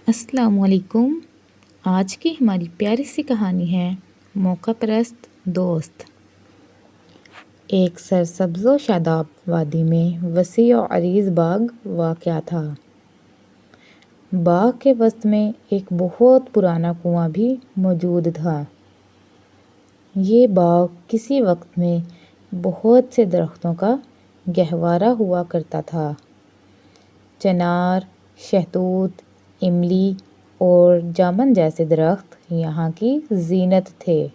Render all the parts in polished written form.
السلام علیکم۔ آج کی ہماری پیاری سی کہانی ہے موقع پرست دوست۔ ایک سرسبز و شاداب وادی میں وسیع و عریض باغ واقع تھا۔ باغ کے وسط میں ایک بہت پرانا کنواں بھی موجود تھا۔ یہ باغ کسی وقت میں بہت سے درختوں کا گہوارہ ہوا کرتا تھا۔ چنار، شہتوت، املی اور جامن جیسے درخت یہاں کی زینت تھے۔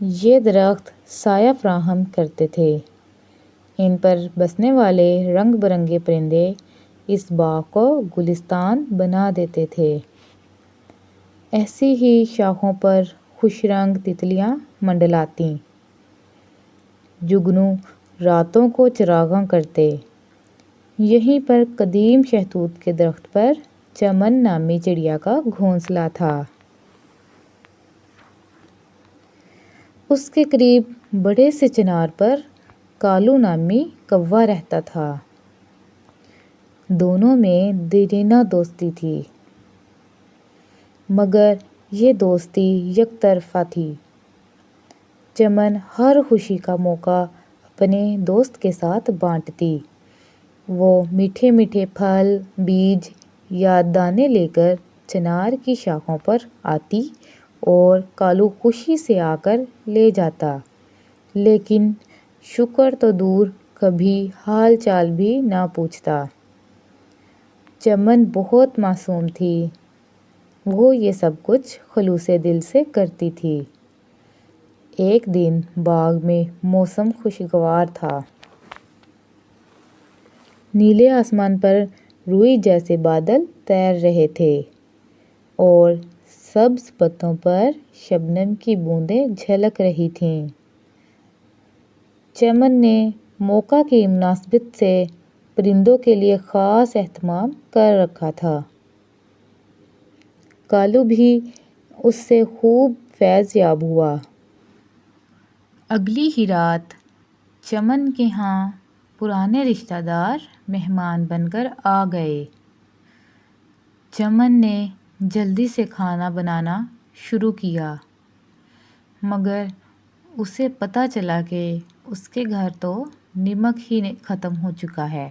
یہ درخت سایہ فراہم کرتے تھے۔ ان پر بسنے والے رنگ برنگے پرندے اس باغ کو گلستان بنا دیتے تھے۔ ایسی ہی شاخوں پر خوش رنگ تتلیاں منڈلاتی۔ جگنو راتوں کو چراغاں کرتے۔ یہیں پر قدیم شہتوت کے درخت پر چمن نامی چڑیا کا گھونسلہ تھا۔ اس کے قریب بڑے سے چنار پر کالو نامی کوا رہتا تھا۔ دونوں میں دیرینہ دوستی تھی، مگر یہ دوستی یک طرفہ تھی۔ چمن ہر خوشی کا موقع اپنے دوست کے ساتھ بانٹتی۔ وہ میٹھے میٹھے پھل، بیج یا دانے لے کر چنار کی شاخوں پر آتی اور کالو خوشی سے آ کر لے جاتا، لیکن شکر تو دور، کبھی حال چال بھی نہ پوچھتا۔ چمن بہت معصوم تھی۔ وہ یہ سب کچھ خلوص دل سے کرتی تھی۔ ایک دن باغ میں موسم خوشگوار تھا۔ نیلے آسمان پر روئی جیسے بادل تیر رہے تھے اور سبز پتوں پر شبنم کی بوندیں جھلک رہی تھیں۔ چمن نے موقع کی مناسبت سے پرندوں کے لیے خاص اہتمام کر رکھا تھا۔ کالو بھی اس سے خوب فیض یاب ہوا۔ اگلی ہی رات چمن کے ہاں پرانے رشتہ دار مہمان بن کر آ گئے۔ چمن نے جلدی سے کھانا بنانا شروع کیا، مگر اسے پتہ چلا کہ اس کے گھر تو نمک ہی ختم ہو چکا ہے۔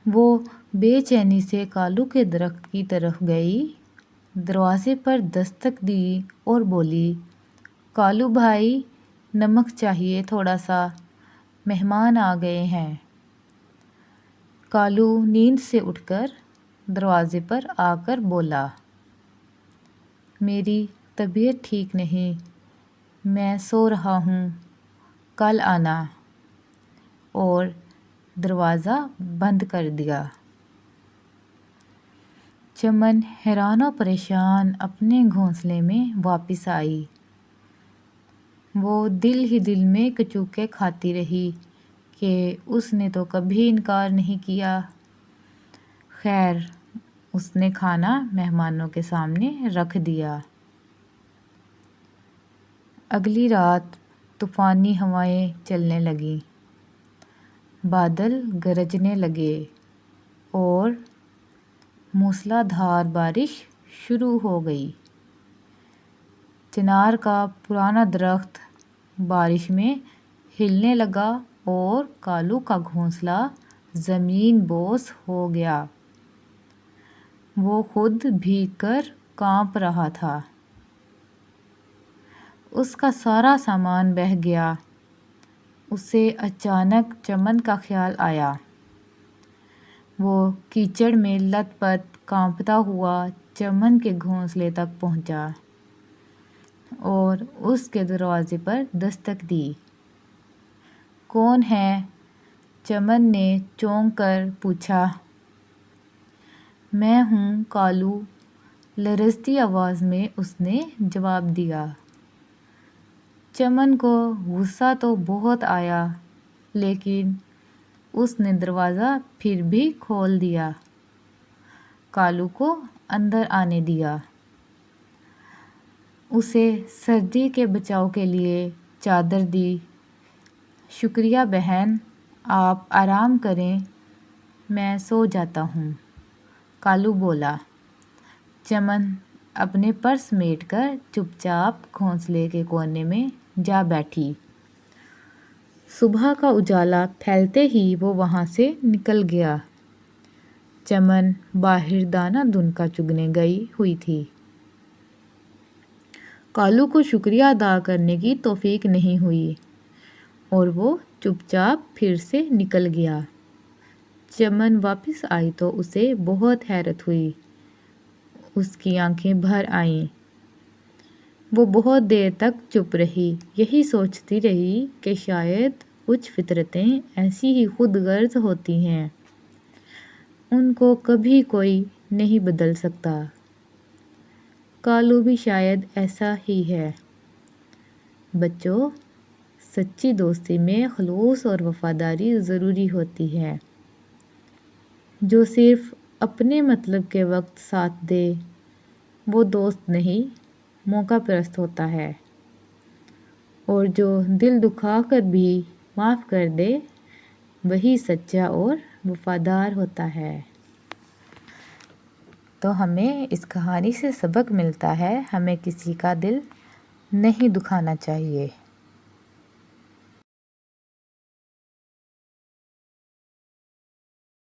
وہ بے چینی سے کالو کے درخت کی طرف گئی، دروازے پر دستک دی اور بولی، کالو بھائی، نمک چاہیے تھوڑا سا، مہمان آ گئے ہیں۔ کالو نیند سے اٹھ کر دروازے پر آ کر بولا، میری طبیعت ٹھیک نہیں، میں سو رہا ہوں، کل آنا، اور دروازہ بند کر دیا۔ چمن حیران و پریشان اپنے گھونسلے میں واپس آئی۔ وہ دل ہی دل میں کچوکے کھاتی رہی کہ اس نے تو کبھی انکار نہیں کیا۔ خیر، اس نے کھانا مہمانوں کے سامنے رکھ دیا۔ اگلی رات طوفانی ہوائیں چلنے لگیں، بادل گرجنے لگے اور موسلا دھار بارش شروع ہو گئی۔ چنار کا پرانا درخت بارش میں ہلنے لگا اور کالو کا گھونسلہ زمین بوس ہو گیا۔ وہ خود بھیگ کر کانپ رہا تھا۔ اس کا سارا سامان بہہ گیا۔ اسے اچانک چمن کا خیال آیا۔ وہ کیچڑ میں لت پت کانپتا ہوا چمن کے گھونسلے تک پہنچا اور اس کے دروازے پر دستک دی۔ کون ہے؟ چمن نے چونک کر پوچھا۔ میں ہوں کالو، لرزتی آواز میں اس نے جواب دیا۔ چمن کو غصہ تو بہت آیا، لیکن اس نے دروازہ پھر بھی کھول دیا، کالو کو اندر آنے دیا۔ اسے سردی کے بچاؤ کے لیے چادر دی۔ شکریہ بہن، آپ آرام کریں، میں سو جاتا ہوں۔ کالو بولا۔ چمن اپنے پرس سمیٹ کر چپ چاپ گھونسلے کے کونے میں جا بیٹھی۔ صبح کا اجالا پھیلتے ہی وہ وہاں سے نکل گیا۔ چمن باہر دانہ دن کا چگنے گئی ہوئی تھی۔ کالو کو شکریہ ادا کرنے کی توفیق نہیں ہوئی اور وہ چپ چاپ پھر سے نکل گیا۔ چمن واپس آئی تو اسے بہت حیرت ہوئی۔ اس کی آنکھیں بھر آئیں۔ وہ بہت دیر تک چپ رہی، یہی سوچتی رہی کہ شاید کچھ فطرتیں ایسی ہی خود غرض ہوتی ہیں، ان کو کبھی کوئی نہیں بدل سکتا۔ کالو بھی شاید ایسا ہی ہے۔ بچوں، سچی دوستی میں خلوص اور وفاداری ضروری ہوتی ہے۔ جو صرف اپنے مطلب کے وقت ساتھ دے، وہ دوست نہیں، موقع پرست ہوتا ہے، اور جو دل دکھا کر بھی معاف کر دے، وہی سچا اور وفادار ہوتا ہے۔ تو ہمیں اس کہانی سے سبق ملتا ہے، ہمیں کسی کا دل نہیں دکھانا چاہیے۔